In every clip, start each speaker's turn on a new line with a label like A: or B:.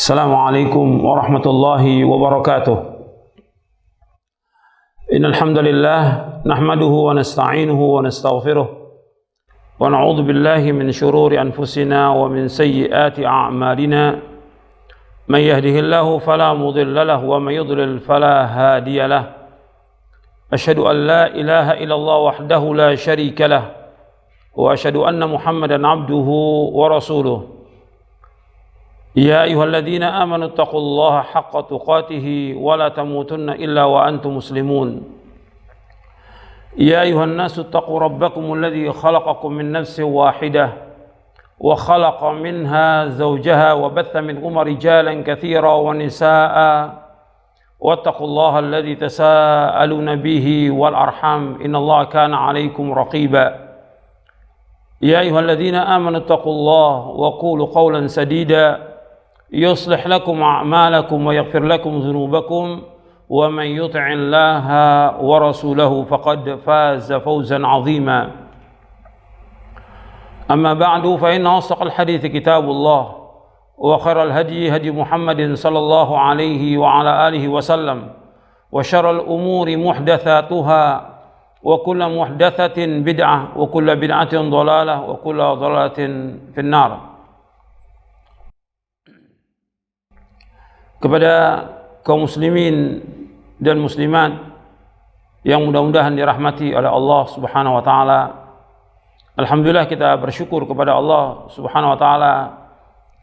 A: Assalamualaikum warahmatullahi wabarakatuh. Innal hamdalillah nahmaduhu wa nasta'inuhu wa nastaghfiruh wa na'udzu billahi min shururi anfusina wa min sayyiati a'malina. Man yahdihillahu fala mudilla lahu wa man yudlil fala hadiya lahu. Asyhadu an la ilaha illallah wahdahu la syarika lahu wa asyhadu anna Muhammadan abduhu wa rasuluh. Ya ayyuhalladzina amanu taqullaha haqqa tuqatih wa la tamutunna illa wa antum muslimun. Ya ayyuhan nasu taqu rabbakumul ladzi khalaqakum min nafsin wahidah wa khalaqa minha zawjaha wa batha minhuma rijalan katsiran wa nisaa'a wattaqullaha alladzi tasaaluna bihi wal arham innallaha kana 'alaikum raqiba. Ya ayyuhalladzina amanu taqullaha wa qulu qawlan sadida يصلح لكم أعمالكم ويغفر لكم ذنوبكم ومن يطع الله ورسوله فقد فاز فوزا عظيما. أما بعد فإن أصدق الحديث كتاب الله وخير الهدي هدي محمد صلى الله عليه وعلى آله وسلم وشر الأمور محدثاتها وكل محدثة بدعة وكل بدعة ضلالة وكل ضلالة في النار. Kepada kaum muslimin dan muslimat yang mudah-mudahan dirahmati oleh Allah Subhanahu wa taala. Alhamdulillah, kita bersyukur kepada Allah Subhanahu wa taala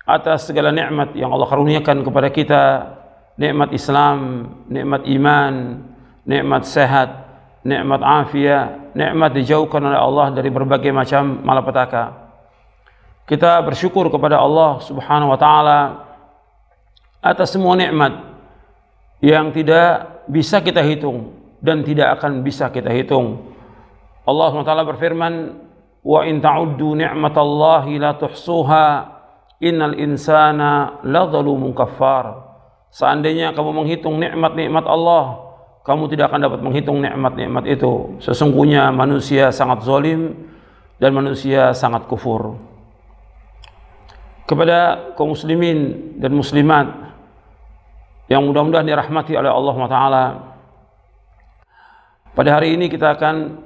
A: atas segala nikmat yang Allah karuniakan kepada kita, nikmat Islam, nikmat iman, nikmat sehat, nikmat afiat, nikmat dijauhkan oleh Allah dari berbagai macam malapetaka. Kita bersyukur kepada Allah Subhanahu wa taala atas semua nikmat yang tidak bisa kita hitung dan tidak akan bisa kita hitung. Allah SWT berfirman, wa in ta'uddu ni'matallahi la tuhsuha innal insana ladzalumun kaffar. Seandainya kamu menghitung nikmat-nikmat Allah, kamu tidak akan dapat menghitung nikmat-nikmat itu. Sesungguhnya manusia sangat zalim dan manusia sangat kufur. Kepada kaum muslimin dan muslimat yang mudah-mudahan dirahmati oleh Allah SWT, pada hari ini kita akan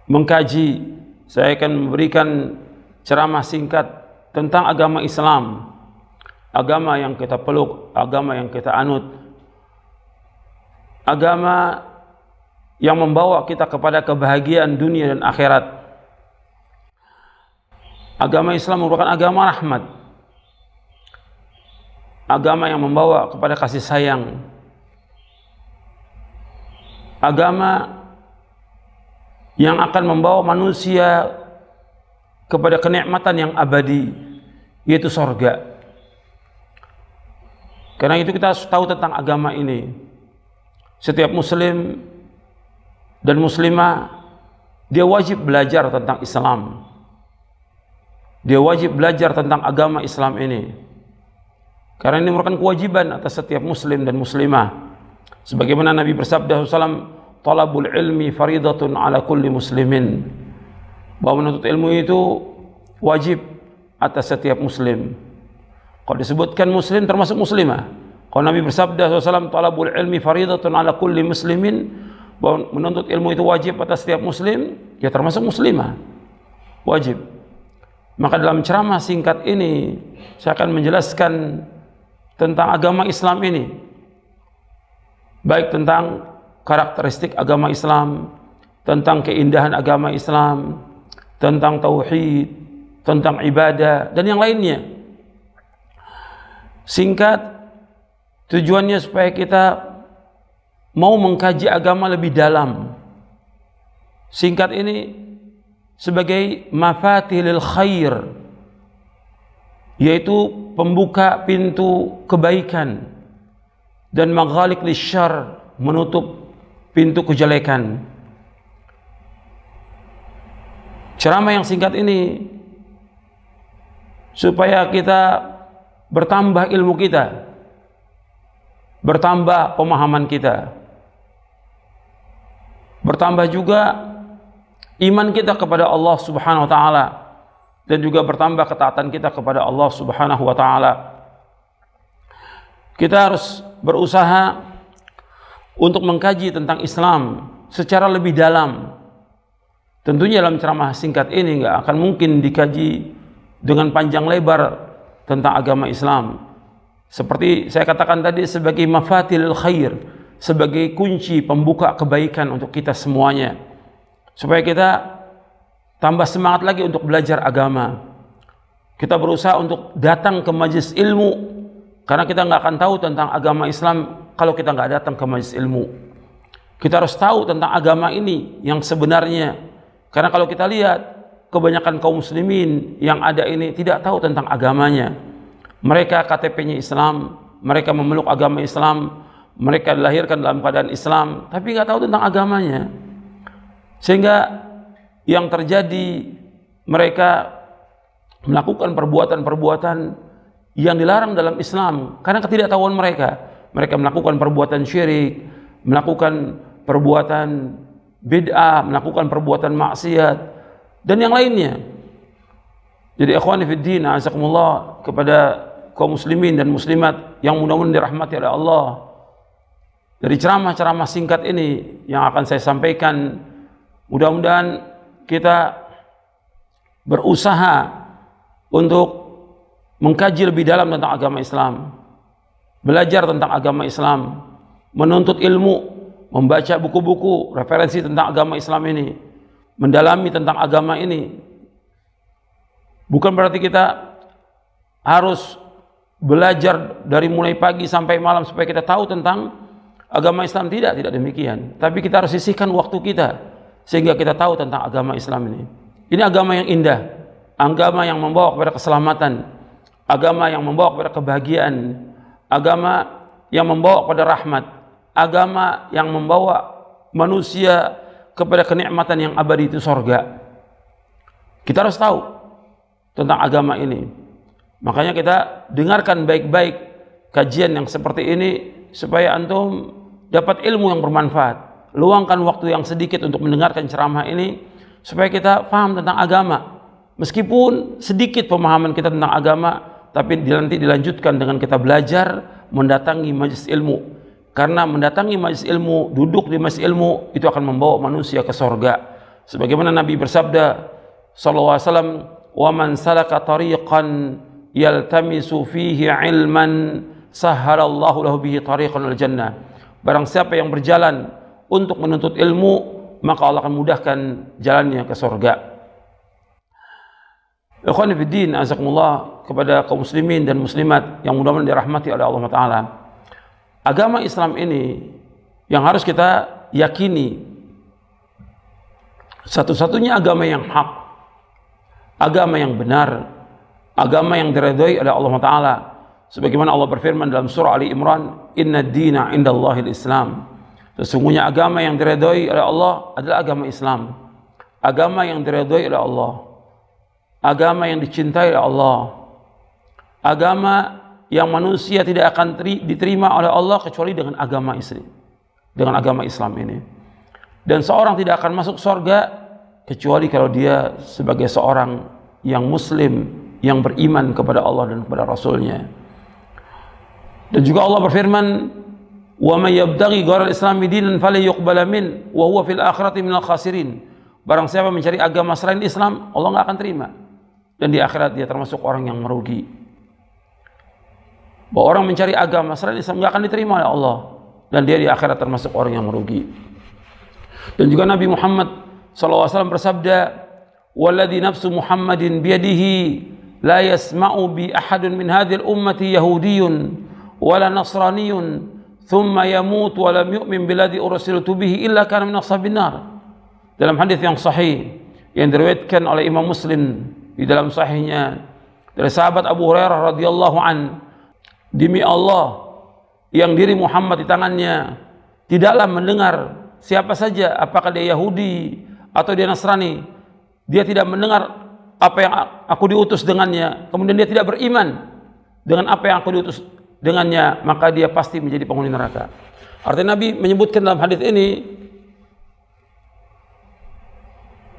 A: mengkaji, saya akan memberikan ceramah singkat tentang agama Islam, agama yang kita peluk, agama yang kita anut, agama yang membawa kita kepada kebahagiaan dunia dan akhirat. Agama Islam merupakan agama rahmat, agama yang membawa kepada kasih sayang, agama yang akan membawa manusia kepada kenikmatan yang abadi, yaitu surga. Karena itu kita harus tahu tentang agama ini. Setiap muslim dan muslimah, dia wajib belajar tentang Islam, dia wajib belajar tentang agama Islam ini. Karena ini merupakan kewajiban atas setiap muslim dan muslimah. Sebagaimana Nabi bersabda SAW, talabul ilmi faridatun ala kulli muslimin. Bahwa menuntut ilmu itu wajib atas setiap muslim. Kalau disebutkan muslim termasuk muslimah. Kalau Nabi bersabda SAW, talabul ilmi faridatun ala kulli muslimin, bahwa menuntut ilmu itu wajib atas setiap muslim, ya termasuk muslimah. Wajib. Maka dalam ceramah singkat ini saya akan menjelaskan tentang agama Islam ini, baik tentang karakteristik agama Islam, tentang keindahan agama Islam, tentang tauhid, tentang ibadah, dan yang lainnya. Singkat, tujuannya supaya kita mau mengkaji agama lebih dalam. Singkat ini sebagai mafatihil khair, yaitu pembuka pintu kebaikan, dan maghaliq lisyarr, menutup pintu kejelekan. Ceramah yang singkat ini supaya kita bertambah ilmu kita, bertambah pemahaman kita, bertambah juga iman kita kepada Allah Subhanahu wa taala, dan juga bertambah ketaatan kita kepada Allah Subhanahu wa taala. kita harus berusaha untuk mengkaji tentang Islam secara lebih dalam. Tentunya dalam ceramah singkat ini nggak akan mungkin dikaji dengan panjang lebar tentang agama Islam. Seperti saya katakan tadi, sebagai mafatilul khair, sebagai kunci pembuka kebaikan untuk kita semuanya, supaya kita tambah semangat lagi untuk belajar agama. Kita berusaha untuk datang ke majelis ilmu, karena kita nggak akan tahu tentang agama Islam kalau kita nggak datang ke majelis ilmu. Kita harus tahu tentang agama ini yang sebenarnya, karena kalau kita lihat kebanyakan kaum muslimin yang ada ini tidak tahu tentang agamanya. Mereka KTP-nya Islam, mereka memeluk agama Islam, mereka dilahirkan dalam keadaan Islam, tapi nggak tahu tentang agamanya. Sehingga yang terjadi, mereka melakukan perbuatan-perbuatan yang dilarang dalam Islam karena ketidaktahuan mereka. Mereka melakukan perbuatan syirik, melakukan perbuatan bid'ah, melakukan perbuatan maksiat, dan yang lainnya. Jadi ikhwani fiddin, azakumullah, kepada kaum muslimin dan muslimat yang mudah-mudahan dirahmati oleh Allah, dari ceramah-ceramah singkat ini yang akan saya sampaikan, mudah-mudahan kita berusaha untuk mengkaji lebih dalam tentang agama Islam, belajar tentang agama Islam, menuntut ilmu, membaca buku-buku referensi tentang agama Islam ini, mendalami tentang agama ini. Bukan berarti kita harus belajar dari mulai pagi sampai malam supaya kita tahu tentang agama Islam, tidak demikian. Tapi kita harus sisihkan waktu kita sehingga kita tahu tentang agama Islam ini. Ini agama yang indah, agama yang membawa kepada keselamatan, agama yang membawa kepada kebahagiaan, agama yang membawa kepada rahmat, agama yang membawa manusia kepada kenikmatan yang abadi, itu surga. Kita harus tahu tentang agama ini. Makanya kita dengarkan baik-baik kajian yang seperti ini supaya antum dapat ilmu yang bermanfaat. Luangkan waktu yang sedikit untuk mendengarkan ceramah ini supaya kita paham tentang agama. Meskipun sedikit pemahaman kita tentang agama, tapi nanti dilanjutkan dengan kita belajar mendatangi majelis ilmu. Karena mendatangi majelis ilmu, duduk di majelis ilmu, itu akan membawa manusia ke surga. Sebagaimana Nabi bersabda sallallahu alaihi wasallam, "Wa man salaka tariqan yaltamisu fihi ilman sahhalallahu lahu bihi tariqan al jannah." Barang siapa yang berjalan untuk menuntut ilmu, maka Allah akan mudahkan jalannya ke surga. Ikhwan fillah, azakumullah, kepada kaum muslimin dan muslimat yang mudah-mudahan dirahmati oleh Allah Ta'ala. Agama Islam ini yang harus kita yakini, satu-satunya agama yang hak, agama yang benar, agama yang diridhai oleh Allah Ta'ala. Sebagaimana Allah berfirman dalam surah Ali Imran, "Inna ad-dina indallahil Islam." Sesungguhnya agama yang diridhai oleh Allah adalah agama Islam. Agama yang diridhai oleh Allah, agama yang dicintai oleh Allah, agama yang manusia tidak akan diterima oleh Allah kecuali dengan agama Islam ini. Dan seorang tidak akan masuk surga kecuali kalau dia sebagai seorang yang muslim, yang beriman kepada Allah dan kepada Rasulnya. Dan juga Allah berfirman, "Wa may yabtaghi ghairal islami dinan falyuqbal min wa huwa fil akhirati minal khasirin." Barang siapa mencari agama selain Islam, Allah enggak akan terima, dan di akhirat dia termasuk orang yang merugi. Bahwa orang mencari agama selain Islam enggak akan diterima oleh Allah, dan dia di akhirat termasuk orang yang merugi. Dan juga Nabi Muhammad SAW bersabda, "Walladzi nafsu Muhammadin biyadihi la yasma'u bi ahadun min hadhil ummati yahudiyyun wala nasraniyyun thumma yamut wa lam yu'min billadzi ursiltu bihi illa kana min ashabin nar." Dalam hadis yang sahih yang diriwayatkan oleh Imam Muslim di dalam sahihnya dari sahabat Abu Hurairah radhiyallahu an, "Demi Allah yang diri Muhammad di tangannya, tidaklah mendengar siapa saja, apakah dia Yahudi atau dia Nasrani, dia tidak mendengar apa yang aku diutus dengannya, kemudian dia tidak beriman dengan apa yang aku diutus dengannya, maka dia pasti menjadi penghuni neraka." Artinya Nabi menyebutkan dalam hadis ini,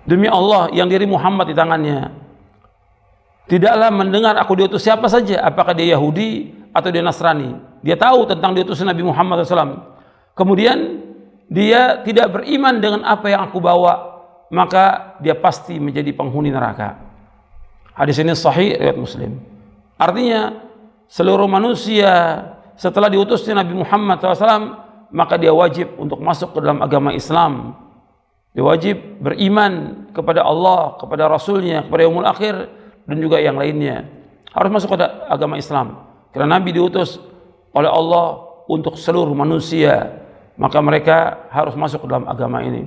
A: demi Allah yang diri Muhammad di tangannya, tidaklah mendengar aku diutus siapa saja, apakah dia Yahudi atau dia Nasrani, dia tahu tentang diutusnya Nabi Muhammad SAW, kemudian dia tidak beriman dengan apa yang aku bawa, maka dia pasti menjadi penghuni neraka. Hadis ini sahih riwayat Muslim. Artinya seluruh manusia setelah diutusnya Nabi Muhammad SAW, maka dia wajib untuk masuk ke dalam agama Islam. Dia wajib beriman kepada Allah, kepada Rasulnya, kepada yaumul akhir, dan juga yang lainnya. Harus masuk ke agama Islam. Karena Nabi diutus oleh Allah untuk seluruh manusia, maka mereka harus masuk ke dalam agama ini.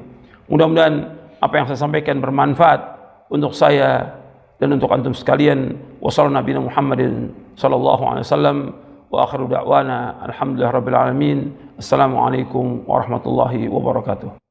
A: Mudah-mudahan apa yang saya sampaikan bermanfaat untuk saya dan untuk antum sekalian. Wassalamualaikum Muhammadin sallallahu alaihi wasallam wa akhiru da'wana alhamdulillahirabbil alamin. Assalamualaikum warahmatullahi wabarakatuh.